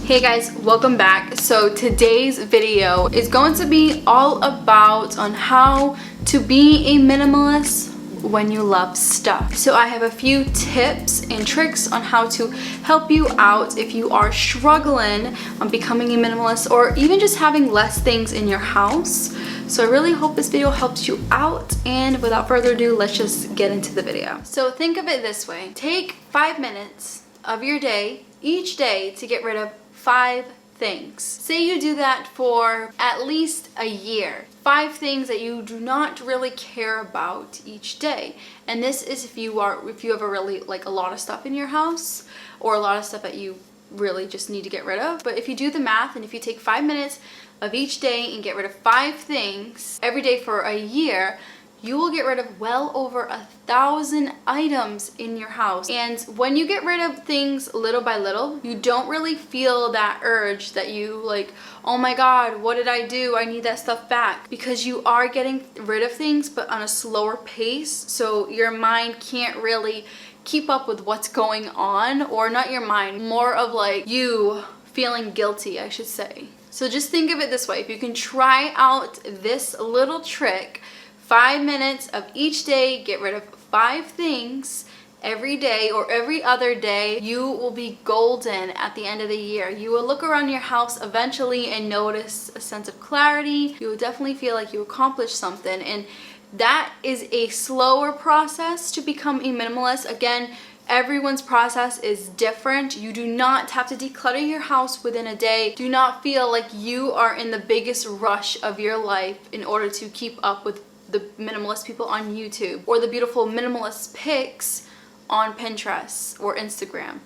Hey guys, welcome back. So today's video is going to be all about on how to be a minimalist when you love stuff. So I have a few tips and tricks on how to help you out if you are struggling on becoming a minimalist or even just having less things in your house. So I really hope this video helps you out, and without further ado, let's just get into the video. So think of it this way. Take 5 minutes of your day each day to get rid of 5 things. Say you do that for at least a year. 5 things that you do not really care about each day. And this is if you have a really a lot of stuff in your house or a lot of stuff that you really just need to get rid of. But if you do the math and if you take 5 minutes of each day and get rid of 5 things every day for a year, you will get rid of well over 1,000 items in your house. And when you get rid of things little by little, you don't really feel that urge that you oh my god, what did I do? I need that stuff back. Because you are getting rid of things but on a slower pace, so your mind can't really keep up with what's going on. Or not your mind, more of you feeling guilty, I should say. So just think of it this way. If you can try out this little trick, 5 minutes of each day, get rid of 5 things every day or every other day, you will be golden at the end of the year. You will look around your house eventually and notice a sense of clarity. You will definitely feel like you accomplished something, and that is a slower process to become a minimalist. Again, everyone's process is different. You do not have to declutter your house within a day. Do not feel like you are in the biggest rush of your life in order to keep up with the minimalist people on YouTube or the beautiful minimalist pics on Pinterest or Instagram.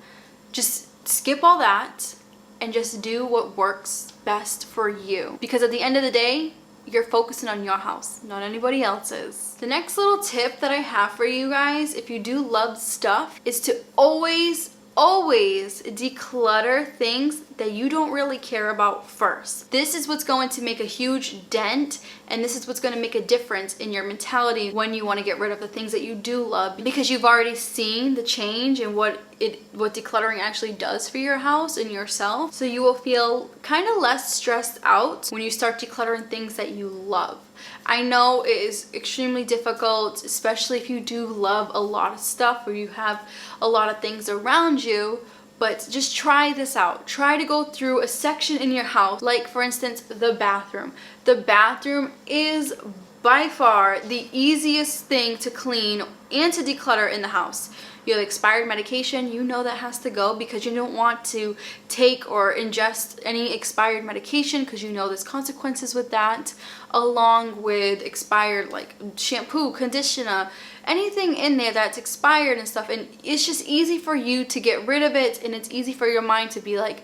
Just skip all that and just do what works best for you. Because at the end of the day, you're focusing on your house, not anybody else's. The next little tip that I have for you guys, if you do love stuff, is to always declutter things that you don't really care about first. This is what's going to make a huge dent, and this is what's going to make a difference in your mentality when you want to get rid of the things that you do love, because you've already seen the change and what decluttering actually does for your house and yourself. So you will feel kind of less stressed out when you start decluttering things that you love. I know it is extremely difficult, especially if you do love a lot of stuff or you have a lot of things around you, but just try this out. Try to go through a section in your house, like for instance, the bathroom. The bathroom is by far the easiest thing to clean and to declutter in the house. You have expired medication, you know that has to go, because you don't want to take or ingest any expired medication because you know there's consequences with that, along with expired shampoo, conditioner, anything in there that's expired and stuff. And it's just easy for you to get rid of it, and it's easy for your mind to be like,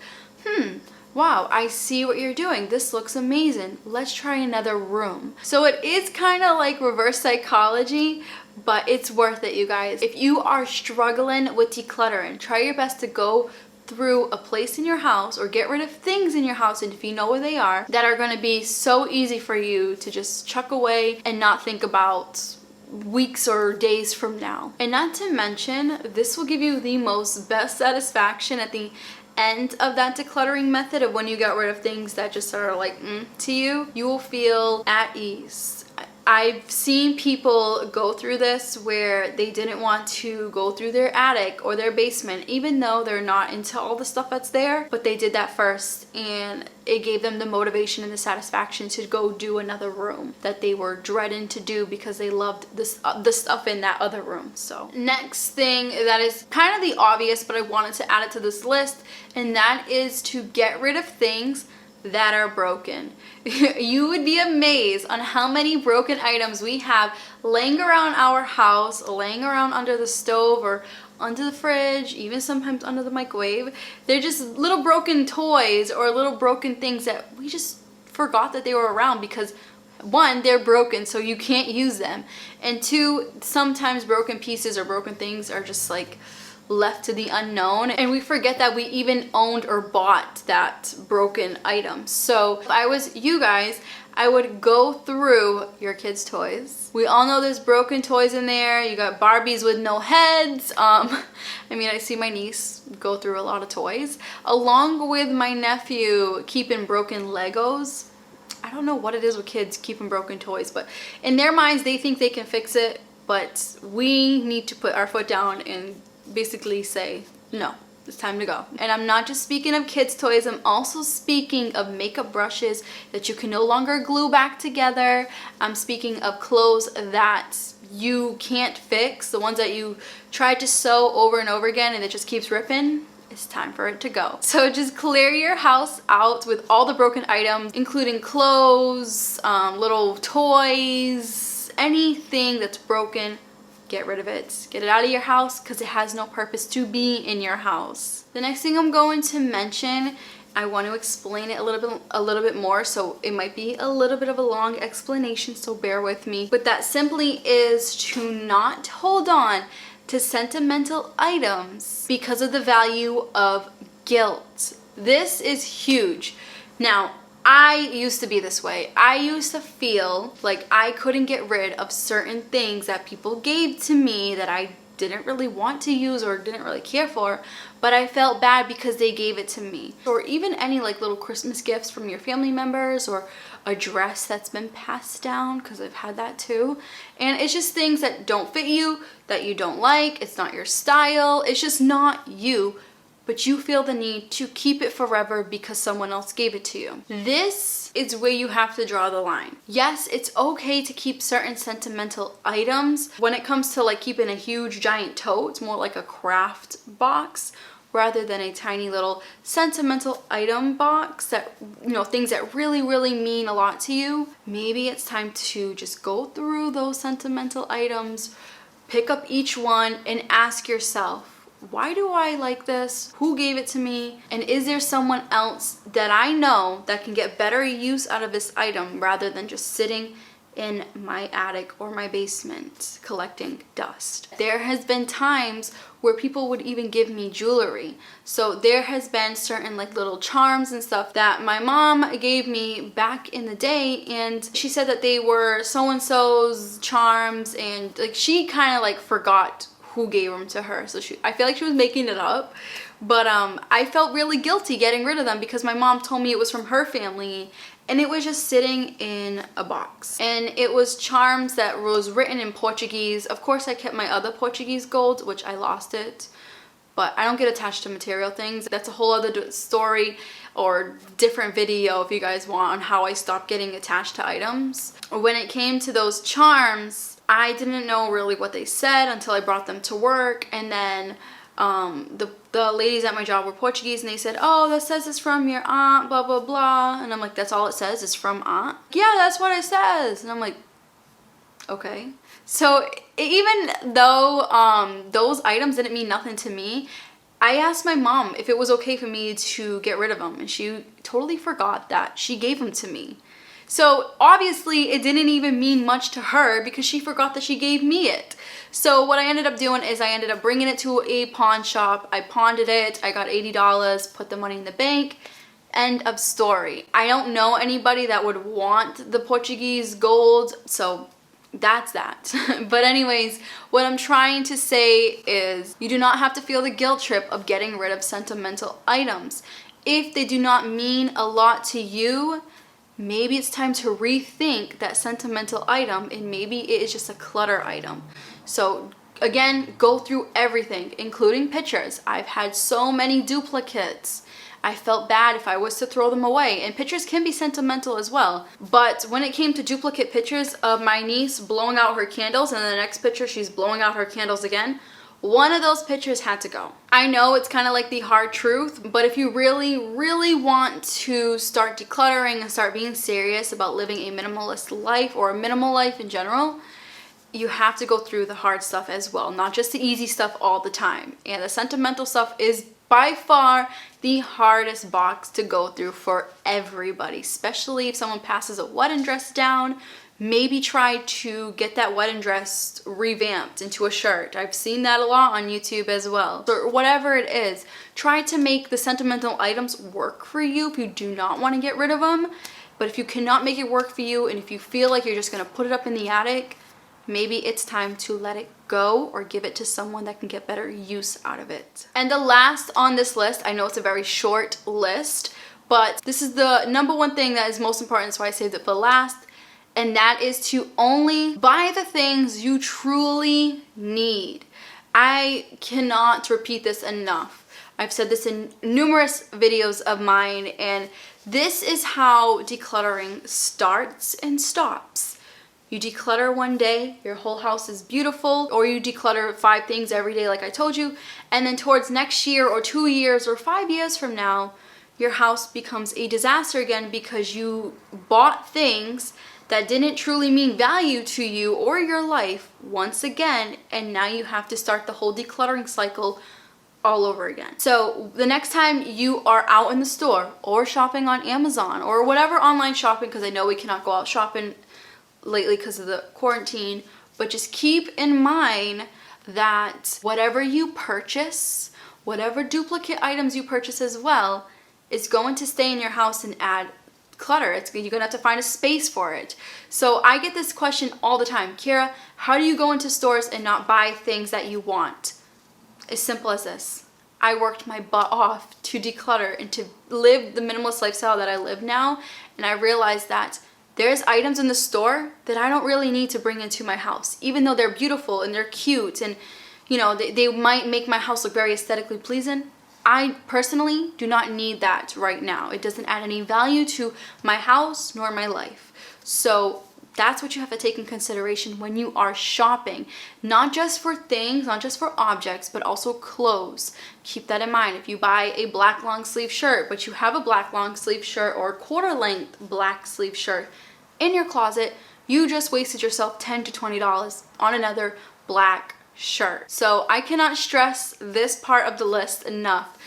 wow, I see what you're doing. This looks amazing. Let's try another room. So it is kind of like reverse psychology, but it's worth it, you guys. If you are struggling with decluttering, try your best to go through a place in your house or get rid of things in your house, and if you know where they are, that are going to be so easy for you to just chuck away and not think about weeks or days from now. And not to mention, this will give you the best satisfaction at the end of that decluttering method of when you get rid of things that just are to you. You will feel at ease. I've seen people go through this where they didn't want to go through their attic or their basement, even though they're not into all the stuff that's there, but they did that first, and it gave them the motivation and the satisfaction to go do another room that they were dreading to do because they loved the stuff in that other room. So next thing that is kind of the obvious, but I wanted to add it to this list, and that is to get rid of things that are broken. You would be amazed on how many broken items we have laying around our house, laying around under the stove or under the fridge, even sometimes under the microwave. They're just little broken toys or little broken things that we just forgot that they were around because 1, they're broken, so you can't use them, and 2, sometimes broken pieces or broken things are just left to the unknown, and we forget that we even owned or bought that broken item. So if I was you guys, I would go through your kids' toys. We all know there's broken toys in there. You got Barbies with no heads. I mean, I see my niece go through a lot of toys, along with my nephew keeping broken Legos. I don't know what it is with kids keeping broken toys, but in their minds, they think they can fix it, but we need to put our foot down and basically say, no, it's time to go. And I'm not just speaking of kids' toys, I'm also speaking of makeup brushes that you can no longer glue back together. I'm speaking of clothes that you can't fix, the ones that you tried to sew over and over again and it just keeps ripping. It's time for it to go. So just clear your house out with all the broken items, including clothes, little toys, anything that's broken. Get rid of it. Get it out of your house because it has no purpose to be in your house. The next thing I'm going to mention, I want to explain it a little bit more, so it might be a little bit of a long explanation, so bear with me. But that simply is to not hold on to sentimental items because of the value of guilt. This is huge. Now, I used to be this way. I used to feel like I couldn't get rid of certain things that people gave to me that I didn't really want to use or didn't really care for, but I felt bad because they gave it to me. Or even any like little Christmas gifts from your family members, or a dress that's been passed down, because I've had that too. And it's just things that don't fit you, that you don't like, it's not your style, it's just not you, but you feel the need to keep it forever because someone else gave it to you. This is where you have to draw the line. Yes, it's okay to keep certain sentimental items. When it comes to like keeping a huge giant tote, it's more like a craft box rather than a tiny little sentimental item box that, you know, things that really, really mean a lot to you. Maybe it's time to just go through those sentimental items, pick up each one and ask yourself, why do I like this? Who gave it to me? And is there someone else that I know that can get better use out of this item rather than just sitting in my attic or my basement collecting dust? There has been times where people would even give me jewelry. So there has been certain like little charms and stuff that my mom gave me back in the day, and she said that they were so-and-so's charms, and like she kind of like forgot who gave them to her. So I feel like she was making it up, but I felt really guilty getting rid of them because my mom told me it was from her family and it was just sitting in a box. And it was charms that was written in Portuguese. Of course, I kept my other Portuguese gold, which I lost it, but I don't get attached to material things. That's a whole other story or different video if you guys want on how I stopped getting attached to items. When it came to those charms, I didn't know really what they said until I brought them to work, and then the ladies at my job were Portuguese, and they said, oh, that says it's from your aunt, blah, blah, blah. And I'm like, that's all it says, is from aunt? Yeah, that's what it says. And I'm like, okay. So even though those items didn't mean nothing to me, I asked my mom if it was okay for me to get rid of them, and she totally forgot that she gave them to me. So obviously it didn't even mean much to her because she forgot that she gave me it. So what I ended up doing is I ended up bringing it to a pawn shop. I pawned it. I got $80, put the money in the bank. End of story. I don't know anybody that would want the Portuguese gold, so that's that. But anyways, what I'm trying to say is you do not have to feel the guilt trip of getting rid of sentimental items. If they do not mean a lot to you, maybe it's time to rethink that sentimental item, and maybe it is just a clutter item. So again, go through everything, including pictures. I've had so many duplicates. I felt bad if I was to throw them away, and pictures can be sentimental as well. But when it came to duplicate pictures of my niece blowing out her candles, and in the next picture she's blowing out her candles again, one of those pictures had to go. I know it's kind of like the hard truth, but if you really, really want to start decluttering and start being serious about living a minimalist life or a minimal life in general, you have to go through the hard stuff as well, not just the easy stuff all the time. And the sentimental stuff is by far the hardest box to go through for everybody, especially if someone passes a wedding dress down. maybe try to get that wedding dress revamped into a shirt. I've seen that a lot on YouTube as well. Or whatever it is, try to make the sentimental items work for you if you do not want to get rid of them. But if you cannot make it work for you, and if you feel like you're just going to put it up in the attic, maybe it's time to let it go or give it to someone that can get better use out of it. And the last on this list, I know it's a very short list, but this is the number one thing that is most important, so I saved it for last. And that is to only buy the things you truly need. I cannot repeat this enough. I've said this in numerous videos of mine, and this is how decluttering starts and stops. You declutter one day, your whole house is beautiful, or you declutter 5 things every day like I told you, and then towards next year or 2 years or 5 years from now, your house becomes a disaster again because you bought things that didn't truly mean value to you or your life once again, and now you have to start the whole decluttering cycle all over again. So the next time you are out in the store or shopping on Amazon or whatever online shopping, because I know we cannot go out shopping lately because of the quarantine, but just keep in mind that whatever you purchase, whatever duplicate items you purchase as well, is going to stay in your house and add clutter. You're gonna have to find a space for it. So I get this question all the time, Kira, how do you go into stores and not buy things that you want? As simple as this. I worked my butt off to declutter and to live the minimalist lifestyle that I live now, and I realized that there's items in the store that I don't really need to bring into my house, even though they're beautiful and they're cute and you know they might make my house look very aesthetically pleasing. I personally do not need that right now. It doesn't add any value to my house nor my life. So that's what you have to take in consideration when you are shopping. Not just for things, not just for objects, but also clothes. Keep that in mind. If you buy a black long sleeve shirt, but you have a black long sleeve shirt or a quarter length black sleeve shirt in your closet, you just wasted yourself $10 to $20 on another black shirt. So I cannot stress this part of the list enough.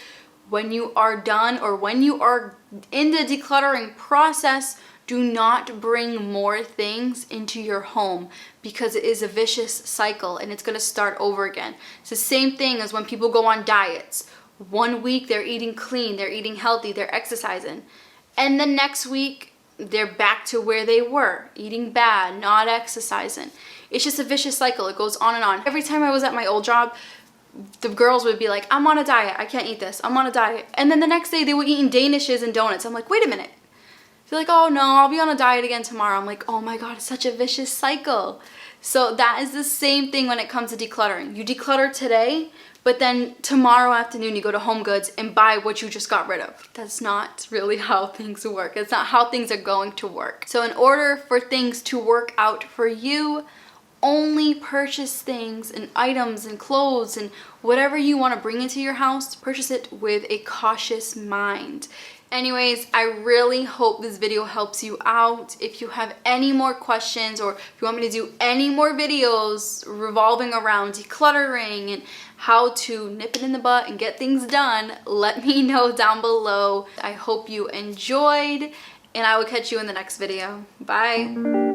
When you are done or when you are in the decluttering process, do not bring more things into your home because it is a vicious cycle and it's going to start over again. It's the same thing as when people go on diets. One week they're eating clean, they're eating healthy, they're exercising. And the next week they're back to where they were, eating bad, not exercising. It's just a vicious cycle. It goes on and on. Every time I was at my old job, the girls would be like, I'm on a diet, I can't eat this, I'm on a diet. And then the next day they were eating Danishes and donuts. I'm like, wait a minute. They're like, oh no, I'll be on a diet again tomorrow. I'm like, oh my God, it's such a vicious cycle. So that is the same thing when it comes to decluttering. You declutter today, but then tomorrow afternoon you go to Home Goods and buy what you just got rid of. That's not really how things work. It's not how things are going to work. So in order for things to work out for you, only purchase things and items and clothes and whatever you want to bring into your house, purchase it with a cautious mind. Anyways, I really hope this video helps you out. If you have any more questions or if you want me to do any more videos revolving around decluttering and how to nip it in the butt and get things done, let me know down below. I hope you enjoyed and I will catch you in the next video. Bye.